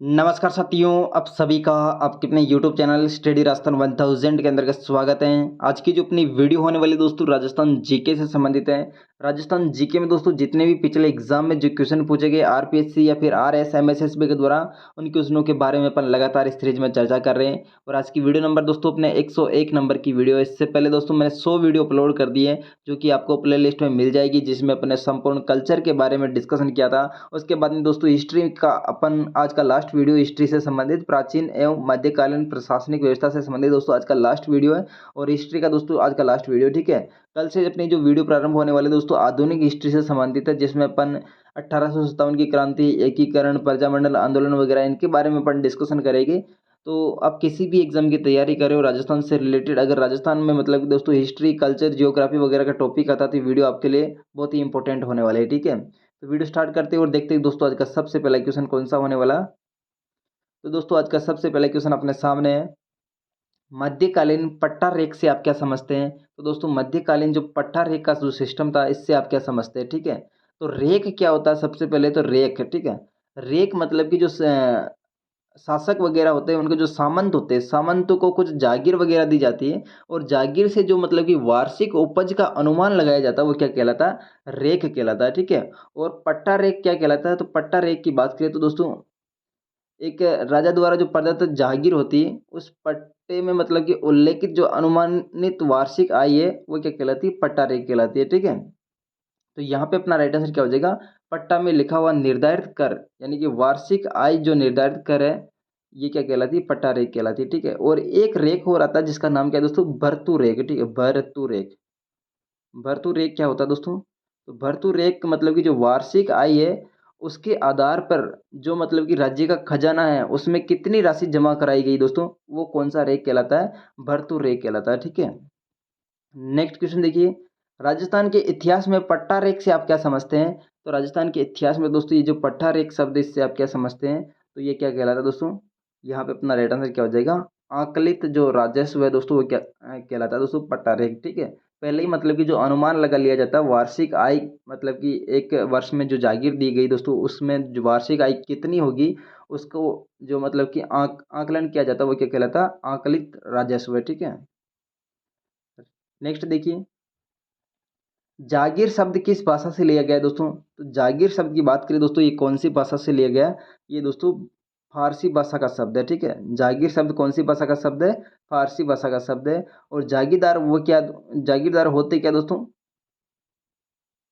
नमस्कार साथियों, आप सभी का आपके अपने YouTube चैनल स्टडी राजस्थान 1000 के अंतर्गत स्वागत है। आज की जो अपनी वीडियो होने वाली दोस्तों राजस्थान जीके से संबंधित है। राजस्थान जीके में दोस्तों जितने भी पिछले एग्जाम में जो क्वेश्चन पूछे गए आरपीएससी या फिर आरएसएमएसएसबी के द्वारा, उन क्वेश्चनों के बारे में अपन लगातार इस सीरीज में चर्चा कर रहे हैं। और आज की वीडियो नंबर दोस्तों अपने 101 नंबर की वीडियो है। इससे पहले दोस्तों मैंने 100 वीडियो अपलोड कर दी है, जो कि आपको प्ले लिस्ट में मिल जाएगी, जिसमें अपने संपूर्ण कल्चर के बारे में डिस्कशन किया था। उसके बाद में दोस्तों हिस्ट्री का अपन आज का लास्ट वीडियो हिस्ट्री से संबंधित प्राचीन एवं मध्यकालीन प्रशासनिक व्यवस्था से संबंधित दोस्तों आज का लास्ट वीडियो है। और हिस्ट्री का दोस्तों आज का लास्ट वीडियो, ठीक है। कल से अपनी जो वीडियो प्रारंभ होने वाले दोस्तों आधुनिक हिस्ट्री से संबंधित है, जिसमें अपन 1857 की क्रांति, एकीकरण, प्रजामंडल आंदोलन वगैरह इनके बारे में अपन डिस्कशन करेंगे। तो आप किसी भी एग्जाम की तैयारी करें और राजस्थान से रिलेटेड अगर राजस्थान में मतलब कि दोस्तों हिस्ट्री, कल्चर, जियोग्राफी वगैरह का टॉपिक आता है, तो वीडियो आपके लिए बहुत ही इंपॉर्टेंट होने वाला है, ठीक है। तो वीडियो स्टार्ट करते हैं और देखते हैं दोस्तों आज का सबसे पहला क्वेश्चन कौन सा होने वाला। तो दोस्तों आज का सबसे पहला क्वेश्चन अपने सामने है, मध्यकालीन पट्टा रेख से आप क्या समझते हैं। तो दोस्तों मध्यकालीन जो पट्टा रेख का जो सिस्टम था, इससे आप क्या समझते हैं, ठीक है। तो रेख क्या होता है, सबसे पहले तो रेख, ठीक है। रेख मतलब कि जो शासक वगैरह होते हैं, उनके जो सामंत होते हैं, सामंतों को कुछ जागीर वगैरह दी जाती है, और जागीर से जो मतलब कि वार्षिक उपज का अनुमान लगाया जाता है, वो क्या कहलाता है, रेख कहलाता है, ठीक है। और पट्टा रेख क्या कहलाता है। तो पट्टा रेख की बात करें तो दोस्तों एक राजा द्वारा जो प्रदत्त जागीर होती है, उस पट्टे में मतलब कि उल्लेखित जो अनुमानित वार्षिक आय है, वो क्या कहलाती है, पट्टा रेख कहलाती है, ठीक है। तो यहाँ पे अपना राइट आंसर क्या हो जाएगा, पट्टा में लिखा हुआ निर्धारित कर, यानी कि वार्षिक आय जो निर्धारित कर है, ये क्या कहलाती है, पट्टा रेख कहलाती है, ठीक है। और एक रेख और आता है जिसका नाम क्या है दोस्तों, भर्तु रेख, ठीक है। भर्तु रेख, भर्तु रेख क्या होता है दोस्तों। तो भर्तु रेख मतलब कि जो वार्षिक आय है, उसके आधार पर जो मतलब कि राज्य का खजाना है, उसमें कितनी राशि जमा कराई गई दोस्तों, वो कौन सा रेख कहलाता है, भर्तु रेख कहलाता है, ठीक है। नेक्स्ट क्वेश्चन देखिए, राजस्थान के इतिहास में पट्टा रेख से आप क्या समझते हैं। तो राजस्थान के इतिहास में दोस्तों ये जो पट्टा रेख शब्द, इससे आप क्या समझते हैं। तो ये क्या कहलाता है दोस्तों, यहाँ पे अपना राइट आंसर क्या हो जाएगा, आकलित जो राजस्व है दोस्तों, वो क्या कहलाता है दोस्तों, पट्टा रेख, ठीक है। पहले ही मतलब कि जो अनुमान लगा लिया जाता है वार्षिक आय, मतलब कि एक वर्ष में जो जागीर दी गई दोस्तों, उसमें जो वार्षिक आय कितनी होगी, उसको जो मतलब कि आकलन किया जाता है, वो क्या कहलाता है, आकलित राजस्व है, ठीक है। नेक्स्ट देखिए, जागीर शब्द किस भाषा से लिया गया है दोस्तों। तो जागीर शब्द की बात करें दोस्तों, ये कौन सी भाषा से लिया गया है। ये दोस्तों फारसी भाषा का शब्द है, ठीक है। जागीर शब्द कौन सी भाषा का शब्द है, फारसी भाषा का शब्द है। और जागीरदार वो क्या, जागीरदार होते क्या दोस्तों,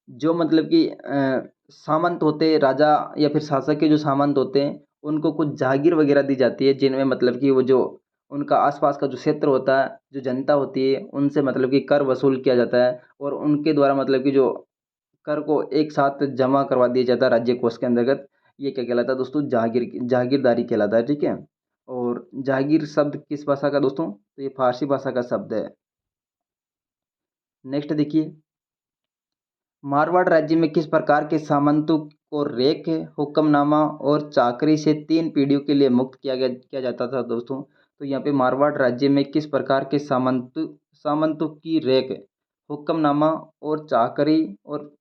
जो मतलब कि सामंत होते, राजा या फिर शासक के जो सामंत होते हैं, उनको कुछ जागीर वगैरह दी जाती है, जिनमें मतलब कि वो जो उनका आसपास का जो क्षेत्र होता है, जो जनता होती है, उनसे मतलब कि कर वसूल किया जाता है, और उनके द्वारा मतलब कि जो कर को एक साथ जमा करवा दिया जाता है राज्य कोष के अंतर्गत। ये क्या कहलाता है दोस्तों, जागीरदारी कहलाता है, ठीक है। और जागीर शब्द किस भाषा का दोस्तों, तो ये फारसी भाषा का शब्द है। नेक्स्ट देखिए, मारवाड़ राज्य में किस प्रकार के सामंतों को रेख, हुक्मनामा और चाकरी से 3 पीढ़ियों के लिए मुक्त किया जाता था दोस्तों। तो यहाँ पे मारवाड़ राज्य में किस प्रकार के सामंतों की रेख, हुक्मनामा और चाकरी, और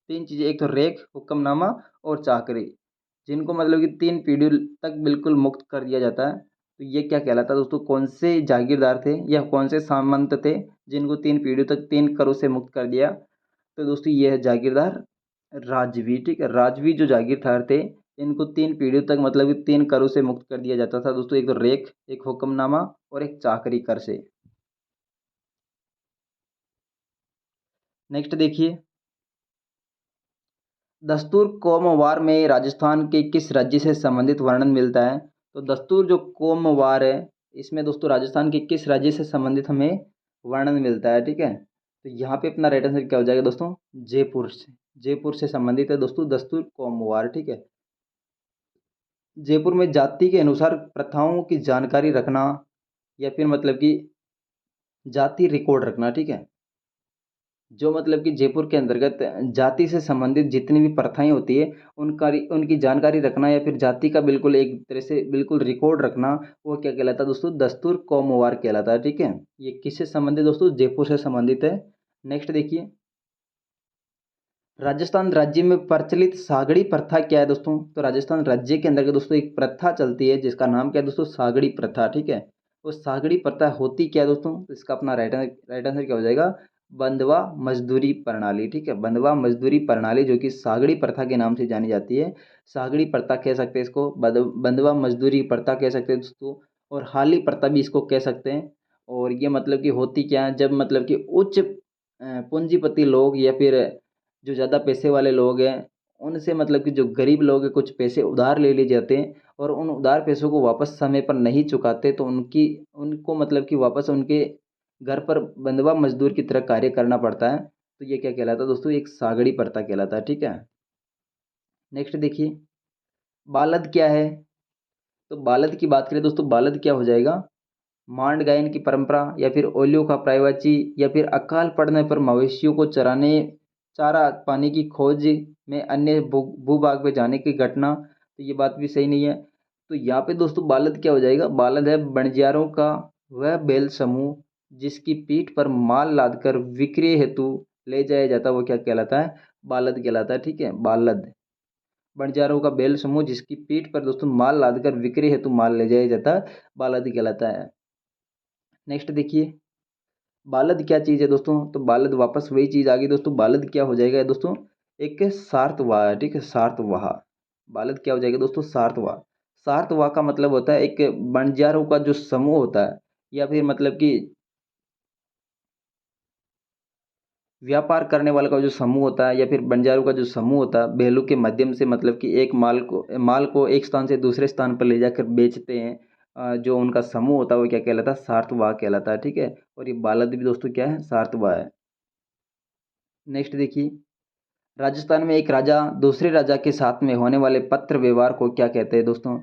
3 चीजें, एक तो रेख, हुक्मनामा और चाकरी, जिनको मतलब कि 3 पीढ़ियों तक बिल्कुल मुक्त कर दिया जाता है। तो ये क्या कहलाता है दोस्तों, कौन से जागीरदार थे या कौन से सामंत थे, जिनको 3 पीढ़ियों तक 3 करों से मुक्त कर दिया। तो दोस्तों ये है जागीरदार राजवी, ठीक है। राजवी जो जागीरदार थे, इनको 3 पीढ़ियों तक मतलब कि 3 करों से मुक्त कर दिया जाता था दोस्तों, एक तो रेख, एक हुक्मनामा और एक चाकरी कर से। नेक्स्ट देखिए, दस्तूर कोमवार में राजस्थान के किस राज्य से संबंधित वर्णन मिलता है। तो दस्तूर जो कोमवार है, इसमें दोस्तों राजस्थान के किस राज्य से संबंधित हमें वर्णन मिलता है, ठीक है। तो यहाँ पे अपना राइट आंसर क्या हो जाएगा दोस्तों, जयपुर से, जयपुर से संबंधित है दोस्तों दस्तूर कोमवार, ठीक है। जयपुर में जाति के अनुसार प्रथाओं की जानकारी रखना, या फिर मतलब कि जाति रिकॉर्ड रखना, ठीक है। जो मतलब कि जयपुर के अंतर्गत जाति से संबंधित जितनी भी प्रथाएं होती है, उनकी जानकारी रखना, या फिर जाति का बिल्कुल एक तरह से बिल्कुल रिकॉर्ड रखना, वो क्या कहलाता है दोस्तों, दस्तूर कौमवार कहलाता है, ठीक है। ये किससे संबंधित दोस्तों, जयपुर से संबंधित है। नेक्स्ट देखिए, राजस्थान राज्य में प्रचलित सागड़ी प्रथा क्या है दोस्तों? तो राजस्थान राज्य के अंतर्गत दोस्तों एक प्रथा चलती है जिसका नाम क्या है दोस्तों? सागड़ी प्रथा, ठीक है। वो सागड़ी प्रथा होती क्या है दोस्तों? तो इसका अपना राइट आंसर क्या हो जाएगा? बंधुआ मजदूरी प्रणाली, ठीक है। बंधुआ मजदूरी प्रणाली जो कि सागड़ी प्रथा के नाम से जानी जाती है। सागड़ी प्रथा कह सकते हैं इसको, बंधुआ मजदूरी प्रथा कह सकते हैं दोस्तों, और हाली प्रथा भी इसको कह सकते हैं। और ये मतलब कि होती क्या है, जब मतलब कि उच्च पूंजीपति लोग या फिर जो ज़्यादा पैसे वाले लोग हैं, उनसे मतलब कि जो गरीब लोग हैं कुछ पैसे उधार ले लिए जाते हैं, और उन उधार पैसों को वापस समय पर नहीं चुकाते, तो उनको मतलब कि वापस उनके घर पर बंधुआ मजदूर की तरह कार्य करना पड़ता है। तो ये क्या कहलाता है दोस्तों? एक सागड़ी प्रथा कहलाता है, ठीक है। नेक्स्ट देखिए, बालद क्या है? तो बालद की बात करें दोस्तों, बालद क्या हो जाएगा? मांड गायन की परंपरा, या फिर ओलियों का प्रायवाची, या फिर अकाल पड़ने पर मवेशियों को चराने चारा पाने की खोज में अन्य भूभाग में जाने की घटना। तो ये बात भी सही नहीं है। तो यहाँ पे दोस्तों बालद क्या हो जाएगा? बालद है बंजारों का वह बैल समूह जिसकी पीठ पर माल लादकर विक्रय हेतु ले जाया जाता है, वो क्या कहलाता है? बालद कहलाता है, ठीक है। बालद बंजारों का बैल समूह जिसकी पीठ पर दोस्तों माल लादकर विक्रय हेतु माल ले जाया जाता है, बालद कहलाता है। नेक्स्ट देखिए, बालद क्या चीज़ है दोस्तों? तो बालद वापस वही चीज़ आ गई दोस्तों। बालद क्या हो जाएगा दोस्तों? एक सार्तवाह है, ठीक है। सार्तवाह, बालद क्या हो जाएगा दोस्तों? सार्तवाह। सार्तवाह का मतलब होता है एक बंजारों का जो समूह होता है, या फिर मतलब कि व्यापार करने वाले का जो समूह होता है, या फिर बंजारों का जो समूह होता है, बैलों के माध्यम से मतलब कि एक माल को एक स्थान से दूसरे स्थान पर ले जाकर बेचते हैं। जो उनका समूह होता है वो क्या कहलाता है? सार्तवाह कहलाता है, ठीक है। और ये बालद भी दोस्तों क्या है? सार्तवाह है। नेक्स्ट देखिए, राजस्थान में एक राजा दूसरे राजा के साथ में होने वाले पत्र व्यवहार को क्या कहते हैं दोस्तों?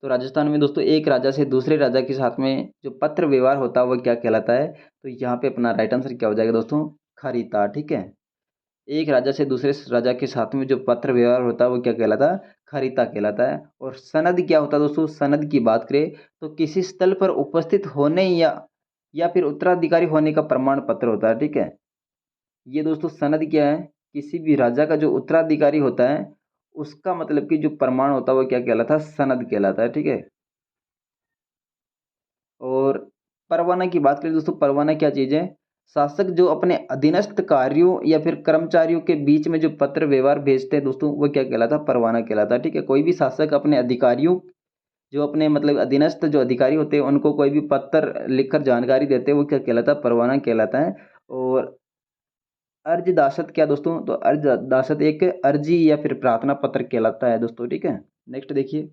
तो राजस्थान में दोस्तों एक राजा से दूसरे राजा के साथ में जो पत्र व्यवहार होता है वो क्या कहलाता है? तो यहाँ पे अपना राइट आंसर क्या हो जाएगा दोस्तों? खरीता, ठीक है। एक राजा से दूसरे राजा के साथ में जो पत्र व्यवहार होता है वो क्या कहलाता है? खरीता कहलाता है। और सनद क्या होता है दोस्तों? सनद की बात करें तो किसी स्थल पर उपस्थित होने या फिर उत्तराधिकारी होने का प्रमाण पत्र होता है, ठीक है। ये दोस्तों सनद क्या है? किसी भी राजा का जो उत्तराधिकारी होता है उसका मतलब कि जो प्रमाण होता है वो क्या कहलाता है? सनद कहलाता है, ठीक है। और परवाना की बात करें दोस्तों, परवाना क्या चीज़ है? शासक जो अपने अधीनस्थ कार्यों या फिर कर्मचारियों के बीच में जो पत्र व्यवहार भेजते हैं दोस्तों, वो क्या कहलाता है? परवाना कहलाता है, ठीक है। कोई भी शासक अपने अधिकारियों, जो अपने मतलब अधीनस्थ जो अधिकारी होते हैं उनको कोई भी पत्र लिखकर जानकारी देते हैं, वो क्या कहलाता है? परवाना कहलाता है। और अर्जदासत क्या दोस्तों? तो अर्जदासत एक अर्जी या फिर प्रार्थना पत्र कहलाता है दोस्तों, ठीक है। नेक्स्ट देखिए,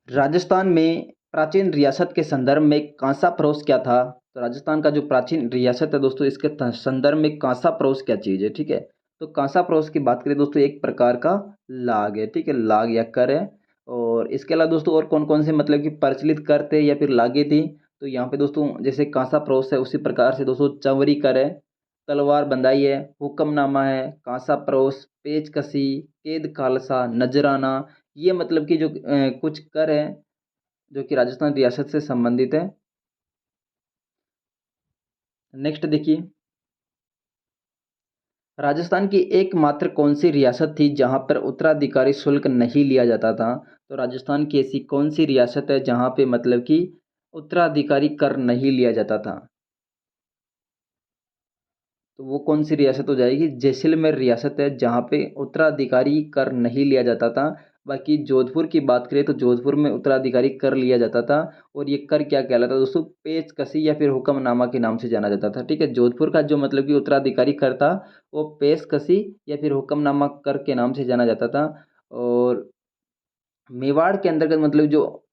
राजस्थान में प्राचीन रियासत के संदर्भ में कांसा प्रोस क्या था? तो राजस्थान का जो प्राचीन रियासत है दोस्तों, इसके संदर्भ में कांसा प्रोस क्या चीज़ है, ठीक है। तो कांसा प्रोस की बात करें दोस्तों, एक प्रकार का लाग है, ठीक है। लाग या कर है। और इसके अलावा दोस्तों और कौन कौन से मतलब कि प्रचलित कर थे या फिर लागे थी? तो यहाँ पे दोस्तों जैसे कांसा प्रोस है उसी प्रकार से दोस्तों चंवरी कर है, तलवार बंदाई है, हुक्मनामा है, कांसा प्रोस, पेच कसी, केद खालसा, नजराना। ये मतलब कि जो कुछ कर हैं जो कि राजस्थान रियासत से संबंधित है। नेक्स्ट देखिए, राजस्थान की एकमात्र कौन सी रियासत थी जहां पर उत्तराधिकारी शुल्क नहीं लिया जाता था? तो राजस्थान की ऐसी कौन सी रियासत है जहां पे मतलब कि उत्तराधिकारी कर नहीं लिया जाता था? तो वो कौन सी रियासत हो जाएगी? जैसलमेर रियासत है जहाँ पे उत्तराधिकारी कर नहीं लिया जाता था। बाकी जोधपुर की बात करें तो जोधपुर में उत्तराधिकारी कर लिया जाता था। और ये कर क्या कहलाता था दोस्तों? पेशकशी या फिर हुक्मनामा के नाम से जाना जाता था, ठीक है। जोधपुर का जो मतलब कि उत्तराधिकारी कर था वो पेशकशी या फिर हुक्मनामा कर के नाम से जाना जाता था। और मेवाड़ के अंतर्गत मतलब जो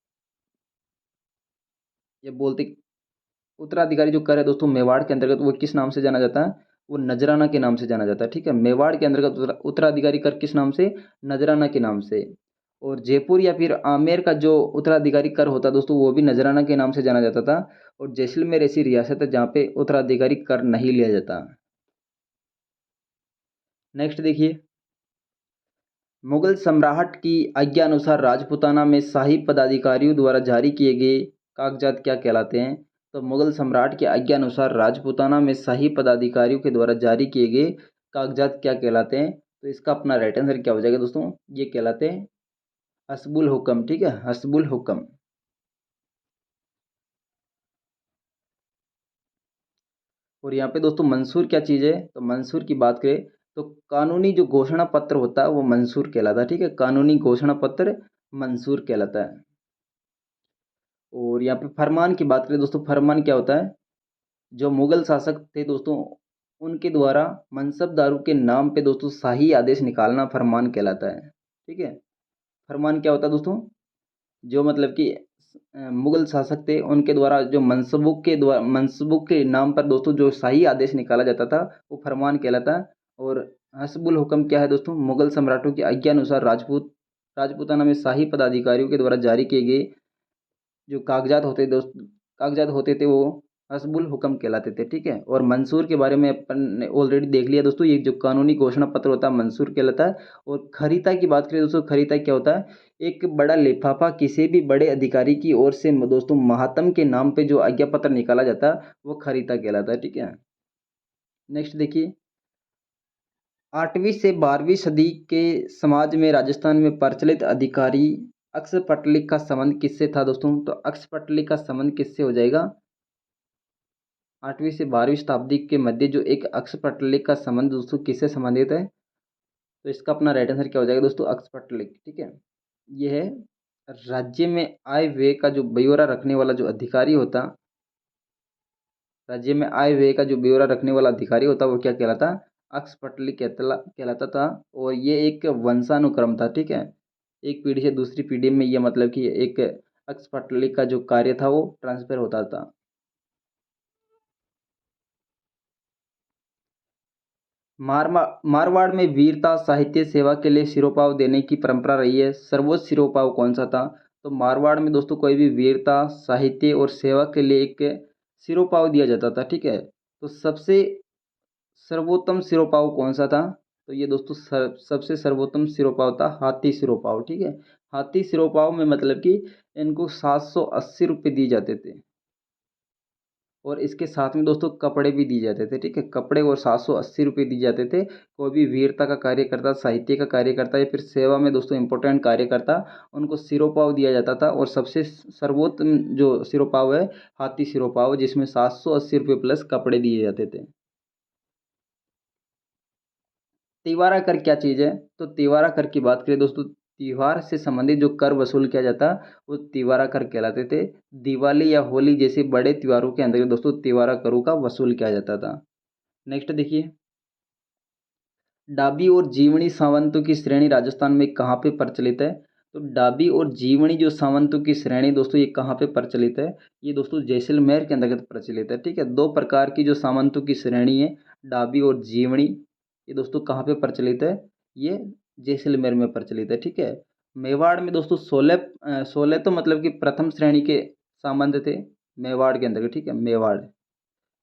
ये बोलते उत्तराधिकारी जो कर है दोस्तों मेवाड़ के अंतर्गत, वो किस नाम से जाना जाता है? वो नजराना के नाम से जाना जाता है, ठीक है। मेवाड़ के अंतर्गत उत्तराधिकारी कर किस नाम से? नजराना के नाम से। और जयपुर या फिर आमेर का जो उत्तराधिकारी कर होता है दोस्तों, वो भी नजराना के नाम से जाना जाता था। और जैसलमेर ऐसी रियासत है जहाँ पे उत्तराधिकारी कर नहीं लिया जाता। नेक्स्ट देखिए, मुगल सम्राट की आज्ञा अनुसार राजपूताना में शाही पदाधिकारियों द्वारा जारी किए गए कागजात क्या कहलाते हैं? तो मुगल सम्राट की आज्ञा अनुसार राजपूताना में शाही पदाधिकारियों के द्वारा जारी किए गए कागजात क्या कहलाते हैं? तो इसका अपना राइट आंसर क्या हो जाएगा दोस्तों? ये कहलाते हैं हस्बुल हुक्म। ठीक है, हस्बुल हुक्म। और यहाँ पे दोस्तों मंसूर क्या चीज़ है? तो मंसूर की बात करें तो कानूनी जो घोषणा पत्र होता है वो मंसूर कहलाता है। ठीक है, कानूनी घोषणा पत्र मंसूर कहलाता है। और यहाँ पे फरमान की बात करें दोस्तों, फरमान क्या होता है? जो मुगल शासक थे दोस्तों, उनके द्वारा मनसबदारों के नाम पे दोस्तों शाही आदेश निकालना फरमान कहलाता है। ठीक है, फरमान क्या होता है दोस्तों? जो मतलब कि मुगल शासक थे उनके द्वारा जो मनसबों के नाम पर दोस्तों जो शाही आदेश निकाला जाता था वो फरमान कहलाता है। और हस्बुल हुक्म क्या है दोस्तों? मुगल सम्राटों की आज्ञा अनुसार राजपूताना में शाही पदाधिकारियों के द्वारा जारी किए गए जो कागजात होते थे वो हस्बुल हुक्म कहलाते थे। ठीक है, और मंसूर के बारे में अपन ने ऑलरेडी देख लिया दोस्तों, ये जो कानूनी घोषणा पत्र होता है मंसूर कहलाता है। और खरीता की बात करें दोस्तों, खरीता क्या होता है? एक बड़ा लिफाफा किसी भी बड़े अधिकारी की ओर से दोस्तों महात्म के नाम पे जो आज्ञा पत्र निकाला जाता है वो खरीता कहलाता है। ठीक है, नेक्स्ट देखिए, 8वीं से 12वीं सदी के समाज में राजस्थान में प्रचलित अधिकारी अक्षपटलिक का संबंध किससे था दोस्तों? तो अक्षपटलिक का संबंध किससे हो जाएगा? 8वीं से 12वीं शताब्दी के मध्य जो एक अक्षपटलिक का संबंध दोस्तों किससे संबंधित है? तो इसका अपना राइट आंसर क्या हो जाएगा दोस्तों? अक्षपटलिक। ठीक है, ये है राज्य में आय व्यय का जो ब्यौरा रखने वाला जो अधिकारी होता, राज्य में आय व्यय का जो ब्यौरा रखने वाला अधिकारी होता वो क्या कहलाता? अक्षपटलिक कहलाता था। और ये एक वंशानुक्रम था। ठीक है, एक पीढ़ी से दूसरी पीढ़ी में ये मतलब कि एक अक्षपटलिक का जो कार्य था वो ट्रांसफर होता था। मारवाड़ में वीरता साहित्य सेवा के लिए सिरोपाव देने की परंपरा रही है। सर्वोच्च सिरोपाव कौन सा था? तो मारवाड़ में दोस्तों कोई भी वीरता साहित्य और सेवा के लिए एक सिरोपाव दिया जाता था। ठीक है, तो सबसे सर्वोत्तम सिरोपाव कौन सा था? तो ये दोस्तों सबसे सर्वोत्तम सिरोपाव था हाथी सिरोपाव। ठीक है, हाथी सिरोपाव में मतलब कि इनको 780 रुपये दिए जाते थे। और इसके साथ में दोस्तों कपड़े भी दिए जाते थे। ठीक है, कपड़े और 780 रुपये दिए जाते थे। कोई भी वीरता का कार्य करता, साहित्य का कार्य करता या फिर सेवा में दोस्तों इंपॉर्टेंट कार्य करता, उनको सिरोपाव दिया जाता था। और सबसे सर्वोत्तम जो सिरोपाव है हाथी सिरोपाव, जिसमें 780 रुपये प्लस कपड़े दिए जाते थे। तिवारा कर क्या चीज़ है? तो तिवारा कर की बात करें दोस्तों, त्योहार से संबंधित जो कर वसूल किया जाता वो तिवारा कर कहलाते थे। दिवाली या होली जैसे बड़े त्योहारों के अंदर दोस्तों तिवारा करों का वसूल किया जाता था। नेक्स्ट देखिए, डाबी और जीवनी सावंतों की श्रेणी राजस्थान में कहाँ पे प्रचलित है? तो डाबी और जीवनी जो सावंतों की श्रेणी दोस्तों ये कहाँ पे प्रचलित है? ये दोस्तों जैसलमेर के अंतर्गत प्रचलित है। ठीक है, दो प्रकार की जो सावंतों की श्रेणी है डाबी और जीवनी, ये दोस्तों कहाँ पे प्रचलित है? ये जैसलमेर में प्रचलित है। ठीक है, मेवाड़ में दोस्तों 16 तो मतलब कि प्रथम श्रेणी के सामंत थे मेवाड़ के अंतर्गत। ठीक है, मेवाड़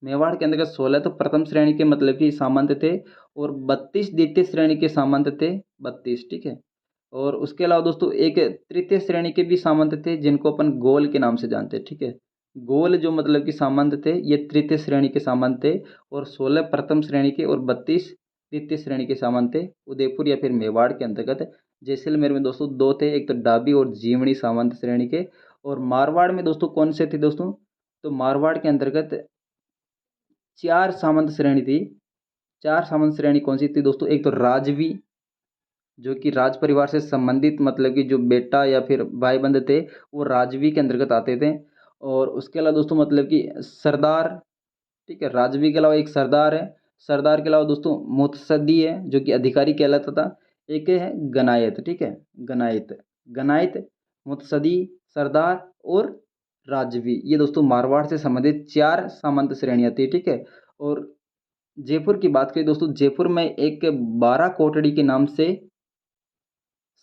मेवाड़ के अंतर्गत 16 तो प्रथम श्रेणी के मतलब कि सामंत थे। और 32 द्वितीय श्रेणी के सामंत थे, 32। ठीक है, और उसके अलावा दोस्तों एक तृतीय श्रेणी के भी सामंत थे जिनको अपन गोल के नाम से जानते हैं। ठीक है, गोल जो मतलब कि सामंत थे ये तृतीय श्रेणी के सामंत थे। और 16 प्रथम श्रेणी के और 32 द्वितीय श्रेणी के सामंत थे उदयपुर या फिर मेवाड़ के अंतर्गत। जैसलमेर में दोस्तों दो थे, एक तो डाबी और जीवनी सामंत श्रेणी के। और मारवाड़ में दोस्तों कौन से थे दोस्तों? तो मारवाड़ के अंतर्गत 4 सामंत श्रेणी थी। 4 सामंत श्रेणी कौन सी थी दोस्तों? एक तो राजवी, जो कि राज परिवार से संबंधित मतलब कि जो बेटा या फिर भाई बंध थे वो राजवी के अंतर्गत आते थे। और उसके अलावा दोस्तों मतलब कि सरदार। ठीक है, राजवी के अलावा एक सरदार है। सरदार के अलावा दोस्तों मुतसद्दी है जो कि अधिकारी कहलाता था। एक है गनायत। ठीक है, गनायत, गनायत, मुतसदी, सरदार और राजवी, ये दोस्तों मारवाड़ से संबंधित 4 सामंत श्रेणियाँ थी। ठीक है, और जयपुर की बात करें दोस्तों, जयपुर में एक 12 कोटड़ी के नाम से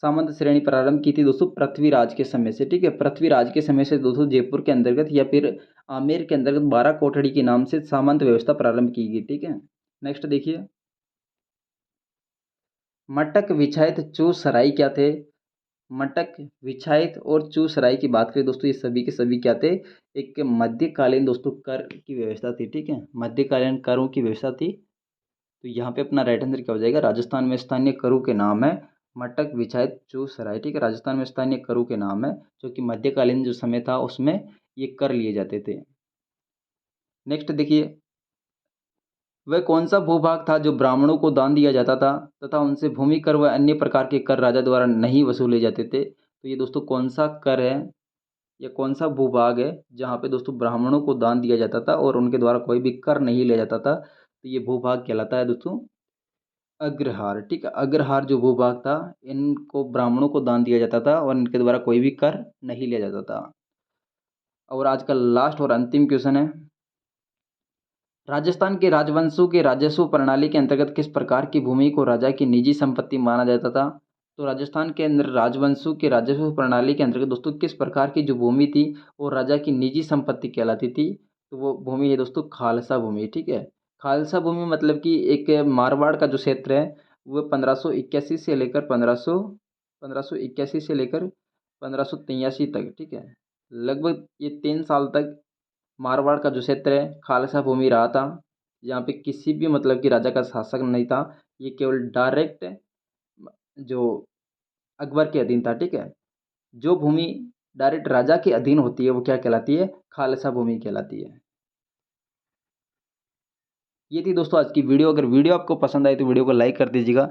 सामंत श्रेणी प्रारंभ की थी दोस्तों पृथ्वीराज के समय से। ठीक है, पृथ्वीराज के समय से दोस्तों जयपुर के अंतर्गत या फिर आमेर के अंतर्गत 12 कोटड़ी के नाम से सामंत व्यवस्था प्रारंभ की गई। ठीक है, नेक्स्ट देखिए, मटक विछायत चो सराय क्या थे? मटक, विछायत और चूसराय की बात करें दोस्तों, ये सभी के सभी क्या थे, एक मध्यकालीन दोस्तों कर की व्यवस्था थी। ठीक है, मध्यकालीन करों की व्यवस्था थी। तो यहाँ पे अपना राइट आंसर क्या हो जाएगा, राजस्थान में स्थानीय करों के नाम है मटक, विछायत, चूसराय। ठीक है, राजस्थान में स्थानीय करों के नाम है, जो कि मध्यकालीन जो समय था उसमें ये कर लिए जाते थे। नेक्स्ट देखिए, वह कौन सा भूभाग था जो ब्राह्मणों को दान दिया जाता था तथा उनसे भूमि कर व अन्य प्रकार के कर राजा द्वारा नहीं वसूले जाते थे। तो ये दोस्तों कौन सा कर है या कौन सा भूभाग है जहाँ पे दोस्तों ब्राह्मणों को दान दिया जाता था और उनके द्वारा कोई भी कर नहीं लिया जाता था। तो ये भूभाग कहलाता है दोस्तों अग्रहार। ठीक है, अग्रहार जो भूभाग था, इनको ब्राह्मणों को दान दिया जाता था और इनके द्वारा कोई भी कर नहीं लिया जाता था। और आज का लास्ट और अंतिम क्वेश्चन है, राजस्थान के राजवंशों के राजस्व प्रणाली के अंतर्गत किस प्रकार की भूमि को राजा की निजी संपत्ति माना जाता था। तो राजस्थान के अंदर राजवंशों के राजस्व प्रणाली के अंतर्गत दोस्तों किस प्रकार की जो भूमि थी वो राजा की निजी संपत्ति कहलाती थी। तो वो भूमि है दोस्तों खालसा भूमि। ठीक है, खालसा भूमि मतलब कि एक मारवाड़ का जो क्षेत्र है वो 1581 से लेकर 1581 से लेकर 1583 तक। ठीक है, लगभग ये 3 साल तक मारवाड़ का जो क्षेत्र है खालसा भूमि रहा था। यहाँ पे किसी भी मतलब कि राजा का शासक नहीं था, ये केवल डायरेक्ट जो अकबर के अधीन था। ठीक है, जो भूमि डायरेक्ट राजा के अधीन होती है वो क्या कहलाती है, खालसा भूमि कहलाती है। ये थी दोस्तों आज की वीडियो। अगर वीडियो आपको पसंद आई तो वीडियो को लाइक कर दीजिएगा,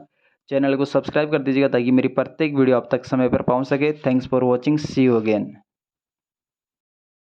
चैनल को सब्सक्राइब कर दीजिएगा ताकि मेरी प्रत्येक वीडियो आप तक समय पर पहुंच सके। Thanks for watching, see you again.